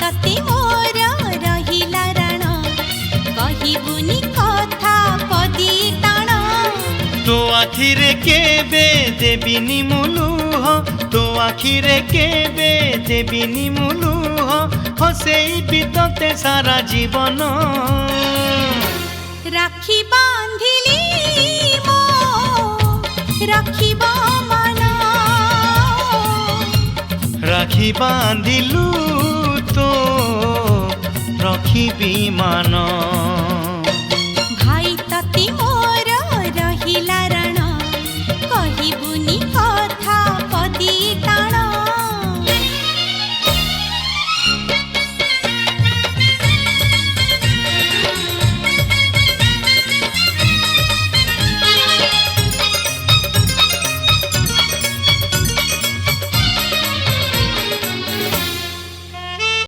तते मोर रहिला राण कहिबुनी कथा पदी टाण तो आखिरे केबे देबिनी मुलुह तो आखिरे केबे देबिनी मुलुह हसेई बितते सारा जीवन राखी बांधिली मो रखिब मन राखी बांधिलु तो रखिबी मान।